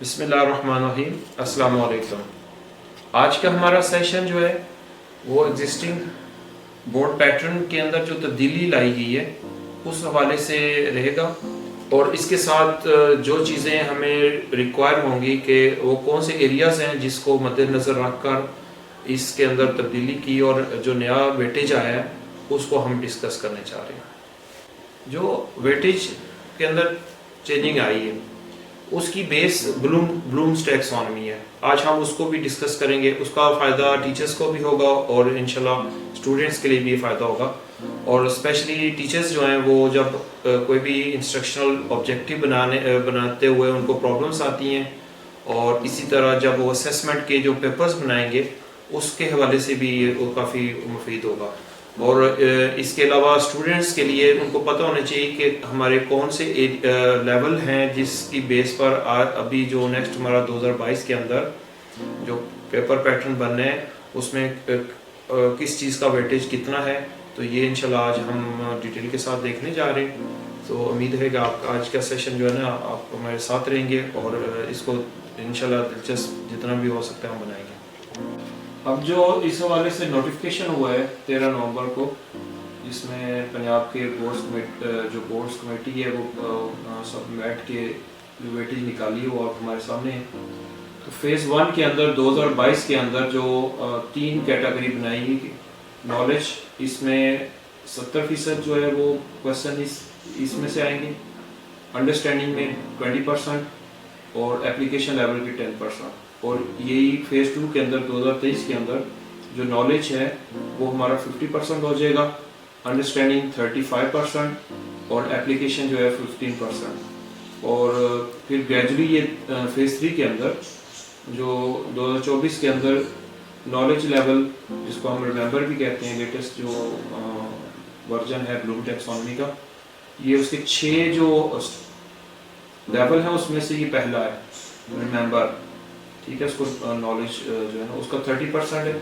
بسم اللہ الرحمن الرحیم، السلام علیکم۔ آج کا ہمارا سیشن جو ہے وہ ایگزسٹنگ بورڈ پیٹرن کے اندر جو تبدیلی لائی گئی ہے اس حوالے سے رہے گا، اور اس کے ساتھ جو چیزیں ہمیں ریکوائر ہوں گی کہ وہ کون سے ایریاز ہیں جس کو مد نظر رکھ کر اس کے اندر تبدیلی کی اور جو نیا ویٹیج آیا ہے اس کو ہم ڈسکس کرنے چاہ رہے ہیں۔ جو ویٹیج کے اندر چینجنگ آئی ہے اس کی بیس بلومز ٹیکسانومی ہے۔ آج ہم اس کو بھی ڈسکس کریں گے، اس کا فائدہ ٹیچرز کو بھی ہوگا اور انشاءاللہ اسٹوڈنٹس کے لیے بھی فائدہ ہوگا، اور اسپیشلی ٹیچرز جو ہیں وہ جب کوئی بھی انسٹرکشنل آبجیکٹیو بناتے ہوئے ان کو پرابلمس آتی ہیں، اور اسی طرح جب وہ اسیسمنٹ کے جو پیپرز بنائیں گے اس کے حوالے سے بھی وہ کافی مفید ہوگا۔ اور اس کے علاوہ اسٹوڈنٹس کے لیے ان کو پتہ ہونا چاہیے کہ ہمارے کون سے لیول ہیں جس کی بیس پر ابھی جو نیکسٹ ہمارا 2022 کے اندر جو پیپر پیٹرن بننے ہیں اس میں کس چیز کا ویٹیج کتنا ہے۔ تو یہ انشاءاللہ آج ہم ڈیٹیل کے ساتھ دیکھنے جا رہے ہیں۔ تو امید ہے کہ آپ آج کا سیشن جو ہے نا آپ ہمارے ساتھ رہیں گے اور اس کو انشاءاللہ دلچسپ جتنا بھی ہو سکتا ہے ہم بنائیں گے۔ اب جو اس حوالے سے نوٹیفیکیشن ہوا ہے 13 نومبر کو، جس میں پنجاب کے بورڈز کمیٹی ہے وہ سب بیٹھ کے جو ویٹیج نکالی ہے وہ آپ ہمارے سامنے ہے۔ تو فیز 1 کے اندر 2022 کے اندر جو 3 کیٹیگری بنائی گئی، نالج اس میں 70% جو ہے وہ کوسچن اس میں سے آئیں گے، انڈرسٹینڈنگ میں 20% اور اپلیکیشن لیول کے 10%۔ اور یہی فیز 2 کے اندر 2023 کے اندر جو نالج ہے وہ ہمارا 50% ہو جائے گا، انڈرسٹینڈنگ 35% اور اپلیکیشن جو ہے 15%۔ اور پھر گریجولی یہ فیز 3 کے اندر جو 2024 کے اندر نالج لیول جس کو ہم ریمبر بھی کہتے ہیں، لیٹسٹ جو ورژن ہے بلوم ٹیکسانومی کا، یہ اس کے 6 جو لیول ہیں اس میں سے یہ پہلا ہے ریمبر، ٹھیک ہے۔ اس کو نالج جو ہے نا اس کا 30% ہے،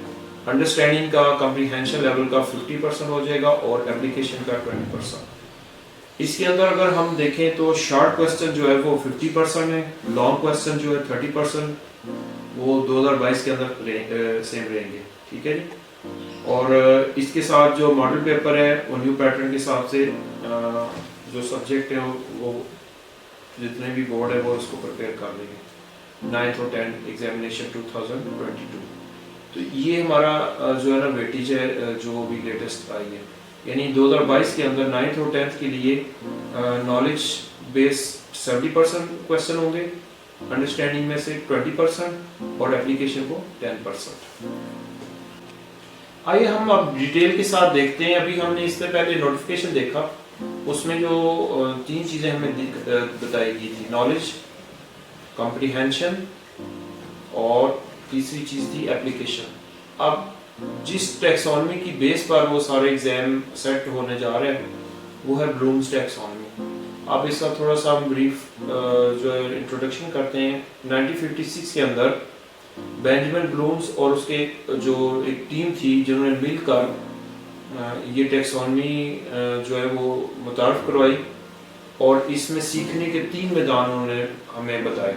انڈرسٹینڈنگ کا کمپریہنشن لیول کا 50% ہو جائے گا اور اپلیکیشن کا 20%۔ اس کے اندر اگر ہم دیکھیں تو شارٹ کوسچن جو ہے وہ 50% ہے، لانگ کوسچن جو ہے 30% وہ 2022 کے اندر سیم رہیں گے، ٹھیک ہے جی۔ اور اس کے ساتھ جو ماڈل پیپر ہے وہ نیو پیٹرن کے حساب سے جو سبجیکٹ ہے وہ جتنے بھی بورڈ ہے وہ اس کو پریپیئر کر لیں گے 9th اور 10th ایگزامینیشن 2022۔ تو یہ ہمارا جو ہے نا ویٹیج ہے جو بھی لیٹسٹ آئی ہے، یعنی 2022 کے اندر 9th اور 10th کے لیے نالج بیس 70% کوسچن ہوں گے، انڈرسٹینڈنگ میں سے 20% اور اپلیکیشن کو 10%۔ آئیے ہم اب ڈیٹیل کے ساتھ دیکھتے ہیں۔ ابھی ہم نے اس سے پہلے نوٹیفیکیشن دیکھا، اس میں جو 3 چیزیں ہمیں بتائی گئی تھی، نالج، کمپریہنشن اور تیسری چیز تھی اپلیکیشن۔ اب جس ٹیکسانومی کی بیس پر وہ سارے ایگزام سیٹ ہونے جا رہے ہیں وہ ہے بلومز ٹیکسانومی۔ اب اس کا تھوڑا سا ہم بریف جو ہے انٹروڈکشن کرتے ہیں۔ 1956 کے اندر بینجامن بلومز اور اس کے جو ایک ٹیم تھی جنہوں نے مل کر یہ ٹیکسانومی جو ہے وہ متعارف کروائی، اور اس میں سیکھنے کے 3 میدان انہوں نے ہمیں بتائے۔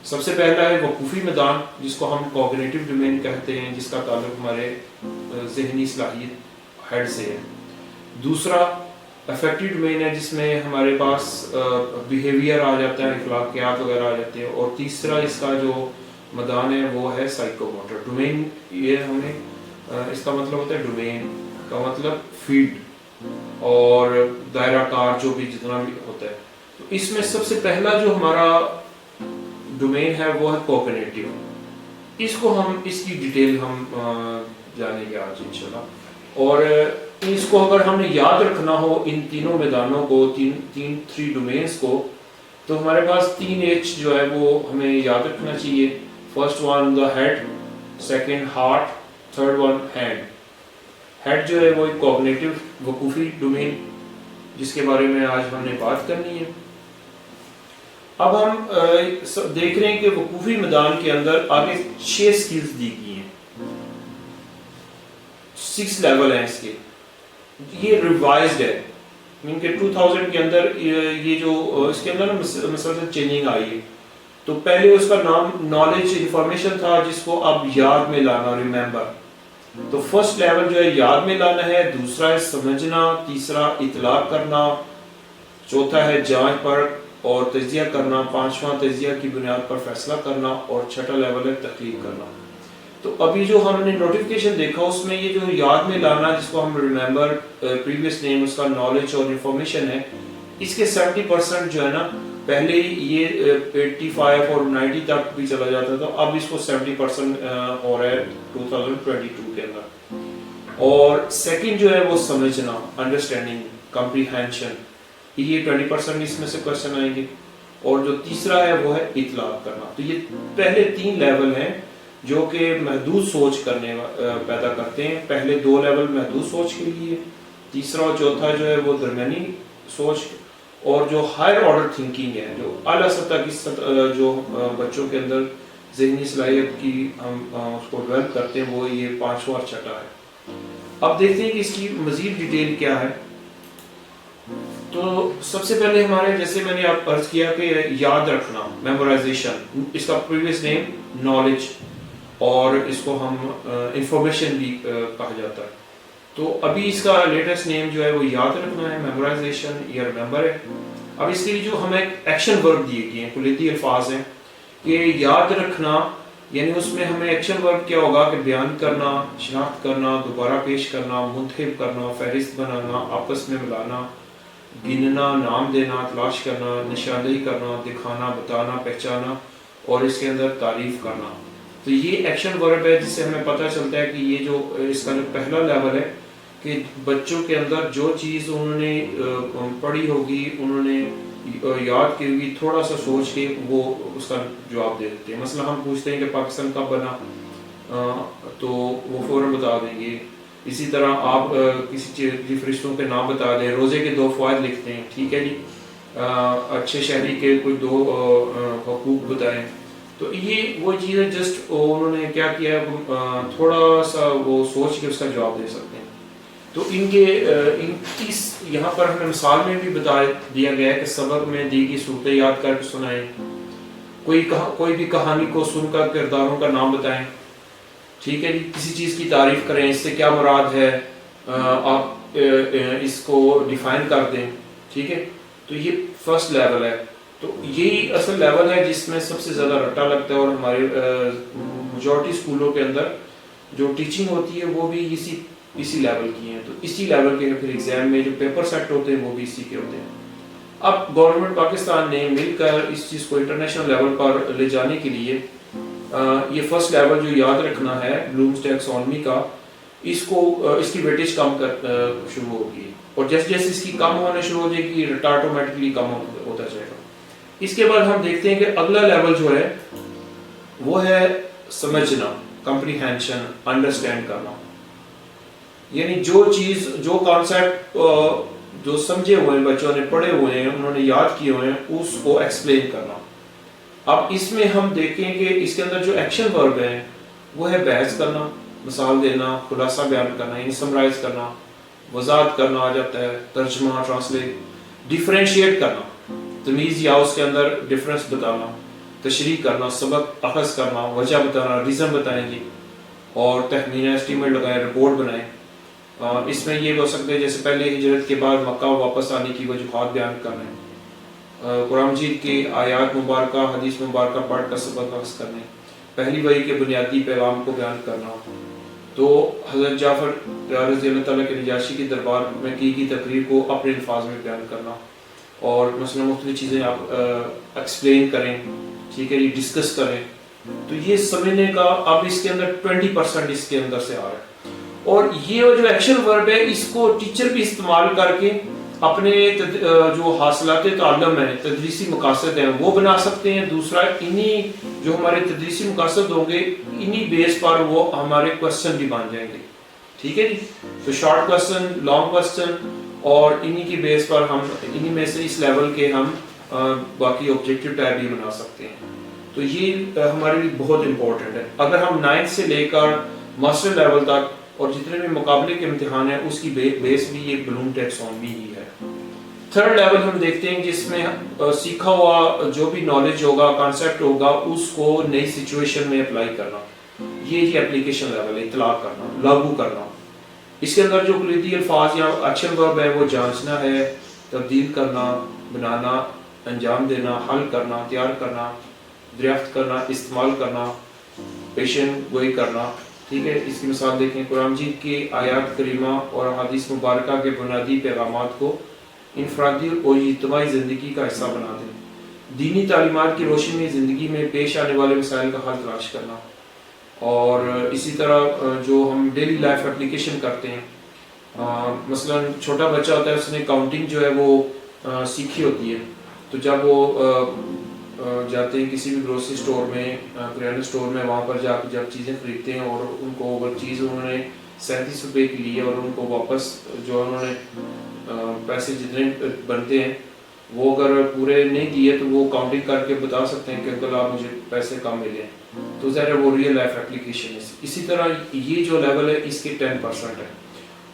سب سے پہلا ہے وقوفی میدان جس کو ہم کوگنیٹو ڈومین کہتے ہیں، جس کا تعلق ہمارے ذہنی صلاحیت ہیڈ سے ہے۔ دوسرا افیکٹو ڈومین ہے جس میں ہمارے پاس بیہیویئر آ جاتا ہے، اخلاقیات وغیرہ آ جاتے ہیں۔ اور تیسرا اس کا جو میدان ہے وہ ہے سائیکو موٹر ڈومین۔ یہ ہمیں اس کا مطلب ہوتا ہے ڈومین کا مطلب فیلڈ اور دائرہ کار جو بھی جتنا بھی ہوتا ہے۔ تو اس میں سب سے پہلا جو ہمارا ڈومین ہے وہ ہے کوگنیٹو۔ اس کو ہم اس کی ڈیٹیل ہم جانیں گے آج انشاءاللہ۔ اور اس کو اگر ہم نے یاد رکھنا ہو ان تینوں میدانوں کو، 3 ڈومینز کو، تو ہمارے پاس 3 H جو ہے وہ ہمیں یاد رکھنا چاہیے۔ First one the head, second heart, third one hand. Head جو ہے وہ ایک کوگنیٹو وقوفی ڈومین جس کے بارے میں آج ہم نے بات کرنی ہے۔ اب ہم دیکھ رہے ہیں کہ وقوفی میدان کے اندر آگے 6 سکلز دی گئی ہیں، 6 لیول ہیں اس کے۔ یہ ریوائزڈ ہے، مین کہ 2000 کے اندر یہ جو اس کے اندر مسلسل چینجنگ آئی ہے۔ تو پہلے اس کا نام نالج انفارمیشن تھا جس کو اب یاد میں لانا ریممبر. تو فرسٹ لیول جو ہے یاد میں لانا ہے, دوسرا ہے سمجھنا, تیسرا اطلاع کرنا, چوتھا ہے جانچ پرکھ اور تجزیہ کرنا, پانچواں تجزیہ کی بنیاد پر فیصلہ کرنا, اور چھٹا لیول ہے تحقیق کرنا. تو ابھی جو ہم نے نوٹیفکیشن دیکھا اس میں یہ جو یاد میں لانا جس کو ہم ریممبر پریویس نیم اس کا نالج اور انفارمیشن ہے, اس کے 70% جو ہے نا پہلے یہ 85 اور 90 تک بھی چلا جاتا تھا, اب اس کو 70% ہو رہا ہے 2022 کے اندر. اور سیکنڈ جو ہے وہ سمجھنا, انڈرسٹینڈنگ, کمپریہینشن, یہ 20% اس میں سے کوشچن آئیں گے. اور جو تیسرا ہے وہ ہے اطلاع کرنا. تو یہ پہلے 3 لیول ہیں جو کہ محدود سوچ کرنے پیدا کرتے ہیں. پہلے 2 لیول محدود سوچ کے لیے, تیسرا اور چوتھا جو ہے وہ درمیانی سوچ, اور جو ہائر آرڈر تھنکنگ ہے, جو اعلیٰ سطح کی جو بچوں کے اندر ذہنی صلاحیت کی ہم اس کو ڈیولپ کرتے ہیں, وہ یہ 5واں اور چھٹا ہے. اب دیکھتے ہیں کہ اس کی مزید ڈیٹیل کیا ہے. تو سب سے پہلے ہمارے جیسے میں نے آپ عرض کیا کہ یاد رکھنا, میمورائزیشن, اس کا پریویس نیم نالج, اور اس کو ہم انفارمیشن بھی کہا جاتا ہے. تو ابھی اس کا لیٹسٹ نیم جو ہے وہ یاد رکھنا ہے, میمورائزیشن یا ریممبر ہے. اب اس کے لیے جو ہمیں ایکشن ورب دیے گئے ہیں, کلیتی الفاظ ہیں کہ یاد رکھنا, یعنی اس میں ہمیں ایکشن ورب کیا ہوگا کہ بیان کرنا, شناخت کرنا, دوبارہ پیش کرنا, منتخب کرنا, فہرست بنانا, آپس میں ملانا, گننا, نام دینا, تلاش کرنا, نشاندہی کرنا, دکھانا, بتانا, پہچانا, اور اس کے اندر تعریف کرنا. تو یہ ایکشن ورب ہے جس سے ہمیں پتہ چلتا ہے کہ یہ جو اس کا جو پہلا لیول ہے کہ بچوں کے اندر جو چیز انہوں نے پڑھی ہوگی, انہوں نے یاد کی ہوگی, تھوڑا سا سوچ کے وہ اس کا جواب دے دیتے ہیں. مثلا ہم پوچھتے ہیں کہ پاکستان کب بنا, تو وہ فوراً بتا دیں گے. اسی طرح آپ کسی چیز فرشتوں کے نام بتا دیں, روزے کے 2 فوائد لکھتے ہیں, ٹھیک ہے جی, اچھے شہری کے کوئی 2 حقوق بتائیں. تو یہ وہ چیز ہے جسٹ انہوں نے کیا کیا, تھوڑا سا وہ سوچ کے اس کا جواب دے سکتے ہیں. تو ان کے یہاں پر ہمیں مثال میں بھی بتا دیا گیا ہے کہ سبق میں دی گئی صورتیں یاد کر کے سنائیں, کوئی بھی کہانی کو سن کر کرداروں کا نام بتائیں, ٹھیک ہے جی, کسی چیز کی تعریف کریں, اس سے کیا مراد ہے آپ اس کو ڈیفائن کر دیں, ٹھیک ہے. تو یہ فرسٹ لیول ہے. تو یہی اصل لیول ہے جس میں سب سے زیادہ رٹا لگتا ہے, اور ہمارے میجورٹی اسکولوں کے اندر جو ٹیچنگ ہوتی ہے وہ بھی اسی لیول کی ہیں. تو اسی لیول کے پھر ایگزام میں جو پیپر سیٹ ہوتے ہیں وہ بھی اسی کے ہوتے ہیں. اب گورنمنٹ پاکستان نے مل کر اس چیز کو انٹرنیشنل لیول پر لے جانے کے لیے یہ فرسٹ لیول جو یاد رکھنا ہے بلومز ٹیکسانومی کا, اس کی ویٹیج کم شروع ہوگی, اور جیسے جیسے اس کی کم ہونا شروع ہو جائے گی رٹا آٹومیٹکلی کم ہوتا جائے گا. اس کے بعد ہم دیکھتے ہیں کہ اگلا لیول جو ہے وہ ہے سمجھنا, کمپریہینشن, انڈرسٹینڈ کرنا, یعنی جو چیز, جو کانسیپٹ جو سمجھے ہوئے ہیں, بچوں نے پڑھے ہوئے ہیں, انہوں نے یاد کیے ہوئے ہیں, اس کو ایکسپلین کرنا. اب اس میں ہم دیکھیں کہ اس کے اندر جو ایکشن ورب ہیں وہ ہے بحث کرنا, مثال دینا, خلاصہ بیان کرنا یعنی سمرائز کرنا, وضاحت کرنا آ جاتا ہے, ترجمہ, ٹرانسلیٹ, ڈیفرینشیٹ کرنا, تمیز یا اس کے اندر ڈفرینس بتانا, تشریح کرنا, سبق اخذ کرنا, وجہ بتانا, ریزن بتائیں جی, اور تخمینہ اسٹیمیٹ لگائیں, رپورٹ بنائیں. اس میں یہ ہو سکتے ہیں جیسے پہلے ہجرت کے بعد مکہ واپس آنے کی وجوہات بیان کرنے, قرآن مجید کی آیات مبارکہ, حدیث مبارکہ پڑھ کر سبق اخذ کرنے, پہلی وحی کے بنیادی پیغام کو بیان کرنا. تو حضرت جعفر رضی اللہ تعالیٰ کے نجاشی کی دربار میں کی گئی تقریر کو اپنے الفاظ میں بیان کرنا, اور مثلا مختلف چیزیں آپ ایکسپلین کریں, ٹھیک ہے جی, ڈسکس کریں. تو یہ سمجھنے کا اب اس کے اندر 20% اس کے اندر سے آ رہا ہے. اور یہ جو ایکشن ورب ہے اس کو ٹیچر بھی استعمال کر کے اپنے جو حاصلات تعلم ہیں, تدریسی مقاصد ہیں, وہ بنا سکتے ہیں. دوسرا انہی جو ہمارے تدریسی مقاصد ہوں گے انہی بیس پر وہ ہمارے کوسچن بھی بن جائیں گے, ٹھیک ہے جی. تو شارٹ کوسچن, لانگ کوسچن, اور انہی کی بیس پر ہم انہی میں سے اس لیول کے ہم باقی آبجیکٹیو ٹائپ بھی بنا سکتے ہیں. تو یہ ہمارے لیے بہت امپورٹنٹ ہے. اگر ہم 9th سے لے کر ماسٹر لیول تک اور جتنے بھی مقابلے کے امتحان ہیں اس کی بیس بھی یہ بلوم ٹیکسانومی ہی ہے. تھرڈ لیول ہم دیکھتے ہیں جس میں سیکھا ہوا جو بھی نالج ہوگا، کانسیپٹ ہوگا، اس کو نئی سچویشن میں اپلائی کرنا. یہ اپلیکیشن لیول ہے، اطلاق کرنا، لاگو کرنا. اس کے اندر جو کلیدی الفاظ یا ایکشن ورب ہے وہ جانچنا ہے، تبدیل کرنا، بنانا، انجام دینا، حل کرنا، تیار کرنا، دریافت کرنا، استعمال کرنا، پیشن گوئی کرنا. ٹھیک ہے. اس کی مثال دیکھیں، قرآن مجید کی آیات کریمہ اور حدیث مبارکہ کے بنیادی پیغامات کو انفرادی اور اجتماعی زندگی کا حصہ بنا دیں. دینی تعلیمات کی روشنی میں زندگی میں پیش آنے والے مسائل کا حل تلاش کرنا. اور اسی طرح جو ہم ڈیلی لائف اپلیکیشن کرتے ہیں، مثلا چھوٹا بچہ ہوتا ہے، اس نے کاؤنٹنگ جو ہے وہ سیکھی ہوتی ہے. تو جب وہ جاتے ہیں کسی بھی گروسری اسٹور میں، کریانہ اسٹور میں، وہاں پر جا کے جب چیزیں خریدتے ہیں اور ان کو اگر چیز انہوں نے 37 روپے کی لی ہے اور ان کو واپس جو انہوں نے پیسے جتنے بنتے ہیں وہ اگر پورے نہیں دیے تو وہ کاؤنٹنگ کر کے بتا سکتے ہیں کہ انکل آپ مجھے پیسے کم ملے ہیں. تو ظاہر وہ ریئل لائف اپلیکیشن ہے. اسی طرح یہ جو لیول ہے اس کے 10% ہے،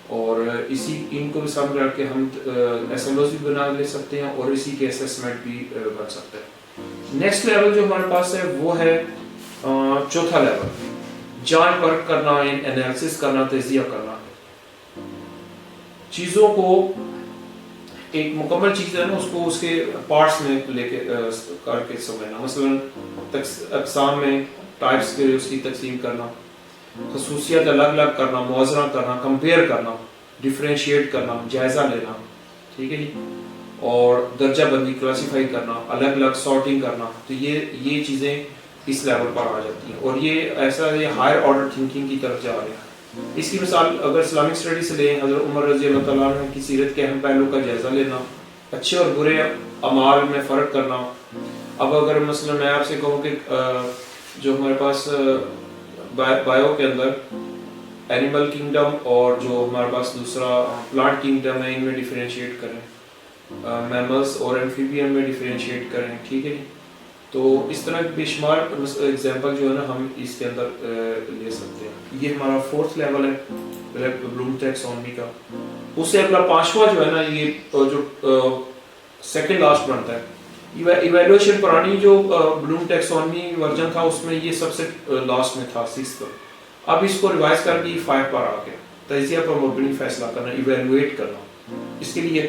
اور ان کو بھی سامنے رکھ کے ہم SLOs بھی بنا لے سکتے ہیں اور اسی کے اسیسمنٹ بھی بن سکتا ہے. نیکسٹ لیول جو ہمارے پاس ہے وہ ہے چوتھا لیول، جانچ پرکھ کرنا، انالیسس کرنا، تجزیہ کرنا. چیزوں کو ایک مکمل چیز ہے نا، اس کو اس کے پارٹس میں لے کے کر کے سمجھنا. مثلا اقسام میں ٹائپس کے اس کی تقسیم کرنا، خصوصیات الگ الگ کرنا، موازنہ کرنا، کمپیئر کرنا، ڈیفرینشیٹ کرنا، جائزہ لینا. ٹھیک ہے جی. اور درجہ بندی، کلاسیفائی کرنا، الگ الگ سارٹنگ کرنا. تو یہ چیزیں اس لیول پر آ جاتی ہیں، اور یہ ایسا ہے ہائر آرڈر تھنکنگ کی طرف جا رہے ہیں. اس کی مثال اگر اسلامک اسٹڈی سے لیں، حضرت عمر رضی اللہ تعالیٰ عنہ کی سیرت کے اہم پہلو کا جائزہ لینا، اچھے اور برے اعمال میں فرق کرنا. اب اگر مثلا میں آپ سے کہوں کہ جو ہمارے پاس بایو کے اندر اینیمل کنگڈم اور جو ہمارے پاس دوسرا پلانٹ کنگڈم ہے، ان میں ڈیفرینشیٹ کریں، میملز اور ایمفیبین میں ڈیفرینشیٹ کریں. ٹھیک ہے. تو اس طرح بے شمار ایگزامپل جو ہے نا ہم اس کے اندر لے سکتے ہیں. یہ ہمارا فورتھ لیول ہے بلوم ٹیکسونومی کا. اس سے اگلا پانچواں جو ہے نا، یہ جو سیکنڈ لاسٹ بنتا ہے ایویلویشن. پرانی جو بلوم ٹیکسونومی ورژن تھا اس میں یہ سب سے لاسٹ میں تھا، 6th پر. اب اس کو ریوائز کر کے 5 پر آ گیا. تجزیہ پر مبنی فیصلہ کرنا، ایویلویٹ کرنا. اس کے لیے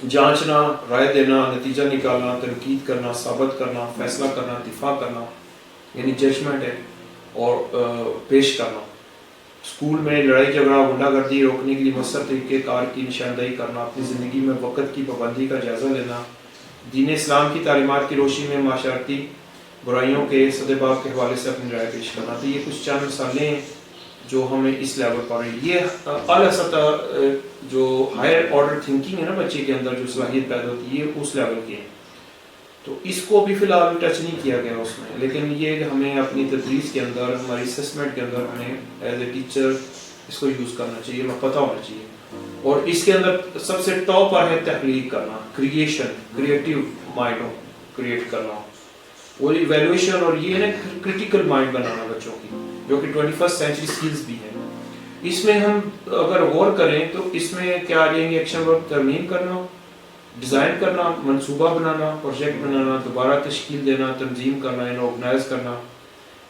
جانچنا، رائے دینا، نتیجہ نکالنا، تنقید کرنا، ثابت کرنا، فیصلہ کرنا، دفاع کرنا، یعنی ججمنٹ ہے، اور پیش کرنا. اسکول میں لڑائی جھگڑا، غنڈہ گردی روکنے کے لیے مؤثر طریقہ کار کی نشاندہی کرنا. اپنی زندگی میں وقت کی پابندی کا جائزہ لینا. دین اسلام کی تعلیمات کی روشنی میں معاشرتی برائیوں کے سدباب کے حوالے سے اپنی رائے پیش کرنا. تو یہ کچھ چند مثالیں ہیں جو ہمیں اس لیول پر ہیں. یہ اعلیٰ سطح جو ہائر آرڈر تھنکنگ ہے نا بچے کے اندر، جو صلاحیت پیدا ہوتی ہے، یہ اس لیول کی ہے. تو اس کو بھی فی الحال ٹچ نہیں کیا گیا اس میں، لیکن یہ ہمیں اپنی تدریس کے اندر، ہماری اسسمنٹ کے اندر ہمیں ایز اے ٹیچر اس کو یوز کرنا چاہیے، ہمیں پتہ ہونا چاہیے. اور اس کے اندر سب سے ٹاپ پر ہے تخلیق کرنا، کریشن، کریٹیو مائنڈ کریٹ کرنا. وہ ایویلویشن اور یہ ہے کرٹیکل مائنڈ بنانا بچوں کی، جو کہ 21st سینچری سکلز بھی ہیں. اس میں ہم اگر غور کریں تو اس میں کیا آ جائیں گے؟ ایکشن ورب، ترمیم کرنا، ڈیزائن کرنا، منصوبہ بنانا، پروجیکٹ بنانا، دوبارہ تشکیل دینا، تنظیم کرنا، آرگنائز کرنا،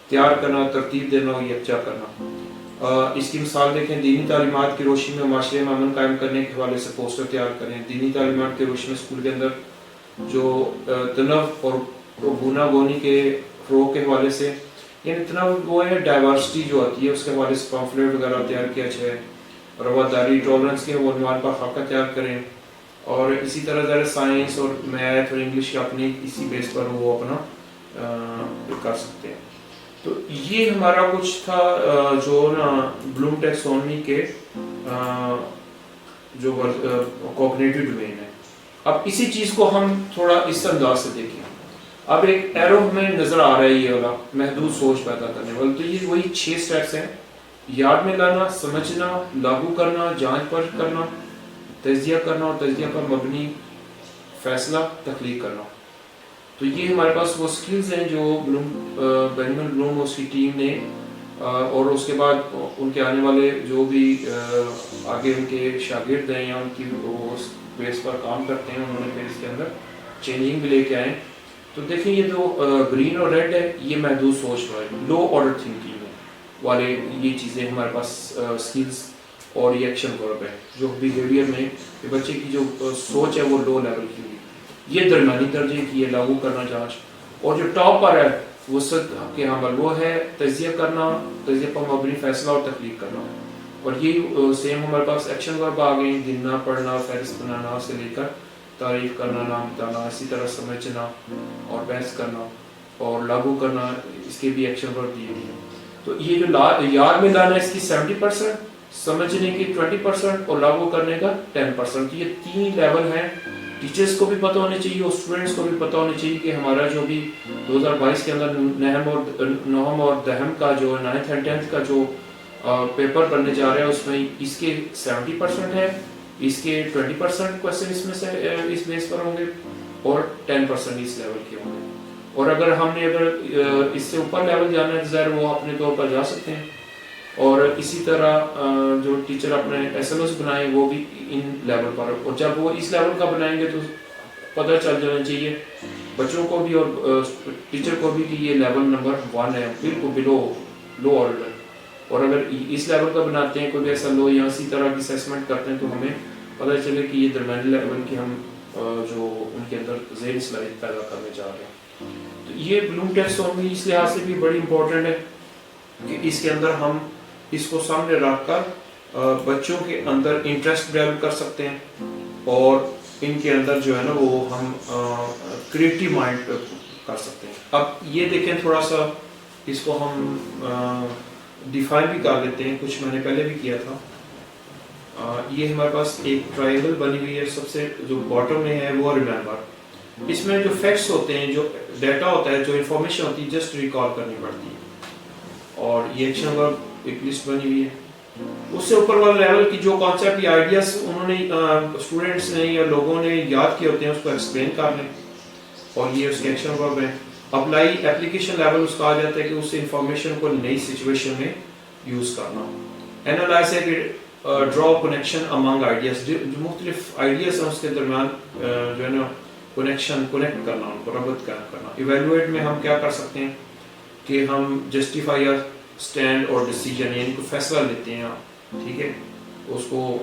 تیار کرنا، ترتیب دینا اور یکجا کرنا. اس کی مثال دیکھیں، دینی تعلیمات کی روشنی میں معاشرے میں امن قائم کرنے کے حوالے سے پوسٹر تیار کریں. دینی تعلیمات کی روشنی میں اسکول کے اندر جو تنوع اور گونا گونی کے فروغ کے حوالے سے، یعنی تنوع وہ ہے ڈائیورسٹی جو آتی ہے، اس کے حوالے سے پامفلیٹ وغیرہ تیار کیا جائے. رواداری، ٹالرنس کے وہ عنوان پر خاکہ تیار کریں. اور اسی طرح ذرا سائنس اور میتھ اور انگلش کا اپنی اسی بیس پر وہ اپنا کر سکتے ہیں. تو یہ ہمارا کچھ تھا جو نا بلوم ٹیکسونومی کے جو کوگنیٹو ڈومین ہے. اب اسی چیز کو ہم تھوڑا اس انداز سے دیکھیں. اب ایک ایرو ہمیں نظر آ رہا ہے یہ والا، محدود سوچ پیدا کرنے والا. تو یہ وہی 6 سٹیپس ہیں: یاد میں لانا، سمجھنا، لاگو کرنا، جانچ پرکھ کرنا، تجزیہ کرنا اور تجزیہ پر مبنی فیصلہ تخلیق کرنا. تو یہ ہمارے پاس وہ سکلز ہیں جو بینجامن بلوم اور اس کی ٹیم نے، اور اس کے بعد ان کے آنے والے جو بھی آگے ان کے شاگرد ہیں یا ان کی وہ بیس پر کام کرتے ہیں انہوں نے پھر اس کے اندر چینجنگ بھی لے کے آئے. تو دیکھیں یہ جو گرین اور ریڈ ہے یہ محدود سوچ ہے, لو آرڈر تھنکنگ والے یہ چیزیں ہمارے پاس سکلز اور یہ ایکشن ورب ہے جو بیہیویئر میں بچے کی جو سوچ ہے وہ لو لیول کی ہوئی, یہ درمیانی درجے کی ہے لاگو کرنا جانچ. اور جو ٹاپ پر ہے وسط کے عمل وہ ہے تجزیہ کرنا, تجزیہ پر مبنی فیصلہ اور تخلیق کرنا. اور یہ سیم ہمارے پاس ایکشن ورب آ گئے, گننا, پڑھنا, فہرست بنانا سے لے کر تعریف کرنا, نام بتانا, اسی طرح سمجھنا اور بحث کرنا اور لاگو کرنا, اس کے بھی ایکشن ورب دیے گئے ہیں. تو یہ جو یاد میں لانا اس کی 70%, سمجھنے کی 20% اور لاگو کرنے کا 10%. یہ 3 لیول ہیں. ٹیچرز کو بھی پتہ ہونے چاہیے اور اسٹوڈنٹس کو بھی پتہ ہونا چاہیے کہ ہمارا جو بھی 2022 کے اندر نہم اور دہم کا جو 9th and 10th کا جو پیپر بننے جا رہا ہے اس میں اس کے 70% ہے, اس کے 20% کوشچن اس میں سے اس بیس پر ہوں گے اور 10% اس لیول کے ہوں گے. اور اگر ہم نے اس سے اوپر لیول جانا ہے ظاہر وہ اپنے طور پر جا سکتے ہیں. اور اسی طرح جو ٹیچر اپنے ایس ایل اوز بنائیں وہ بھی ان لیول پر, اور جب وہ اس لیول کا بنائیں گے تو پتہ چل جانا چاہیے بچوں کو بھی اور ٹیچر کو بھی کہ یہ لیول نمبر 1 ہے, بالکل بلو لو آرڈر. اور اگر اس لیول کا بناتے ہیں کوئی ایسا لو یا اسی طرح کی اسیسمنٹ کرتے ہیں تو ہمیں پتہ چلے کہ یہ درمیانی لیول کی ہم جو ان کے اندر ذہنی صلاحیت پیدا کرنے جا رہے ہیں. تو یہ بلوم ٹیکسونومی اس لحاظ سے بھی بڑی امپورٹنٹ ہے کہ اس کے اندر ہم اس کو سامنے رکھ کر بچوں کے اندر انٹرسٹ ڈیولپ کر سکتے ہیں اور ان کے اندر جو ہے نا وہ ہم کریٹیو مائنڈ کر سکتے ہیں. اب یہ دیکھیں تھوڑا سا اس کو ہم ڈیفائن بھی کر لیتے ہیں, کچھ میں نے پہلے بھی کیا تھا. یہ ہمارے پاس ایک ٹرائنگل بنی ہوئی ہے, سب سے جو باٹم میں ہے وہ ریممبر. اس میں جو فیکٹس ہوتے ہیں, جو ڈیٹا ہوتا ہے, جو انفارمیشن ہوتی ہے جسٹ ریکال کرنی پڑتی ہے. اور یہ ایکشن ورب ایک لسٹ بنی ہوئی ہے. اس سے اوپر والے لیول کی جو کانسیپٹ یا آئیڈیاز انہوں نے اسٹوڈنٹس نے یا لوگوں نے یاد کیے ہوتے ہیں اس کو ایکسپلین کر لیں, اور یہ اس کے ایکشن ورب ہے. اپلائی ایپلیکیشن لیول اس کا آ جاتا ہے کہ اس انفارمیشن کو نئی سچویشن میں یوز کرنا. اینالائز ہے کہ ڈرا کنیکشن امنگ آئیڈیاز, جو مختلف آئیڈیاز ہیں اس کے درمیان جو ہے نا کنیکٹ کرنا, ان کو ربط کرنا. ایویلویٹ میں ہم کیا کر سکتے ہیں کہ ہم جسٹیفائی یا اسٹینڈ اور ڈیسیجن یعنی کوئی فیصلہ لیتے ہیں, ٹھیک ہے, اس کو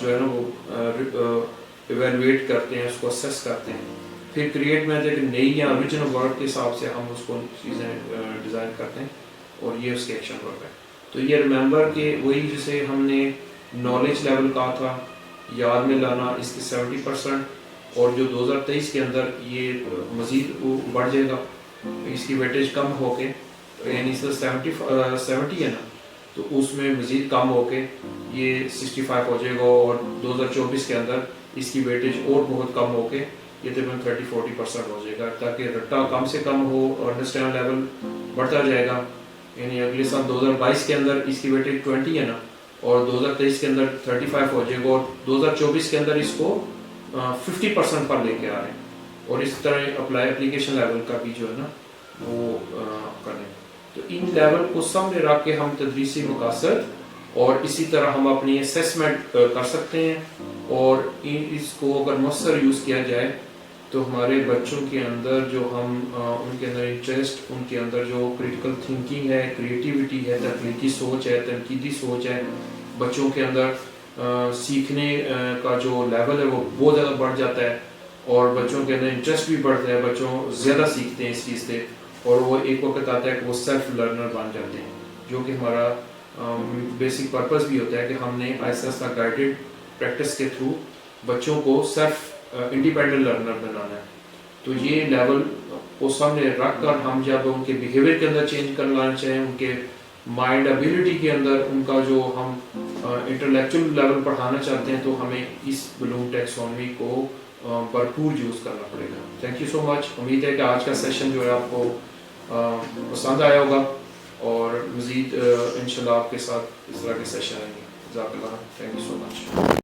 جو ہے نا وہ ایویلویٹ کرتے ہیں, اس کو اسیس کرتے ہیں. پھر کریٹ میں کہ نئی یا اوریجنل ورڈ کے حساب سے ہم اس کو چیزیں ڈیزائن کرتے ہیں, اور یہ اس کے ایکشن ورب ہے. تو یہ ریممبر کہ وہی جسے ہم نے نالج لیول کہا تھا یاد میں لانا, اس کی 70%, اور جو 2023 کے اندر یہ مزید بڑھ جائے گا, اس کی ویٹیج کم ہو کے یعنی 70 ہے نا, تو اس میں مزید کم ہو کے یہ 65 ہو جائے گا, اور 2024 کے اندر اس کی ویٹیج اور بہت کم ہو کے یہ تقریباً 30-40% ہو جائے گا, تاکہ رٹا کم سے کم ہو اور انڈرسٹینڈ لیول بڑھتا جائے گا. یعنی اگلے سال 2022 کے اندر اس کی ویٹیج 20 ہے نا, اور 2023 کے اندر 35 ہو جائے گا, اور 2024 کے اندر اس کو 50% پر لے کے آ رہے ہیں. اور اس طرح اپلائی اپلیکیشن لیول کا بھی جو ہے نا وہ کریں. تو ان لیول کو سامنے رکھ کے ہم تدریسی مقاصد اور اسی طرح ہم اپنی اسیسمنٹ کر سکتے ہیں, اور اس کو اگر مؤثر یوز کیا جائے تو ہمارے بچوں کے اندر جو ہم ان کے اندر انٹرسٹ, ان کے اندر جو کریٹیکل تھنکنگ ہے, کریٹیوٹی ہے, تخلیقی سوچ ہے, تنقیدی سوچ ہے, بچوں کے اندر سیکھنے کا جو لیول ہے وہ بہت زیادہ بڑھ جاتا ہے, اور بچوں کے اندر انٹرسٹ بھی بڑھتا ہے, بچوں زیادہ سیکھتے ہیں اس چیز سے, اور وہ ایک وقت آتا ہے کہ وہ سیلف لرنر بن جاتے ہیں, جو کہ ہمارا بیسک پرپس بھی ہوتا ہے کہ ہم نے آہستہ آہستہ گائیڈڈ پریکٹس کے تھرو بچوں کو سیلف انڈیپینڈنٹ لرنر بنانا ہے. تو یہ لیول کو سامنے رکھ کر ہم جب ان کے بیہیویئر کے اندر چینج کرنا چاہیں, ان کے مائنڈ ایبیلٹی کے اندر ان کا جو ہم انٹلیکچوئل لیول پڑھانا چاہتے ہیں, تو ہمیں اس بلوم ٹیکسونومی کو بھرپور یوز کرنا پڑے گا. تھینک یو سو مچ. امید ہے کہ آج کا سیشن جو ہے آپ کو پسند آیا ہوگا, اور مزید انشاءاللہ آپ کے ساتھ اس طرح کے سیشن آئیں گے. جزاک اللہ. Thank you so much.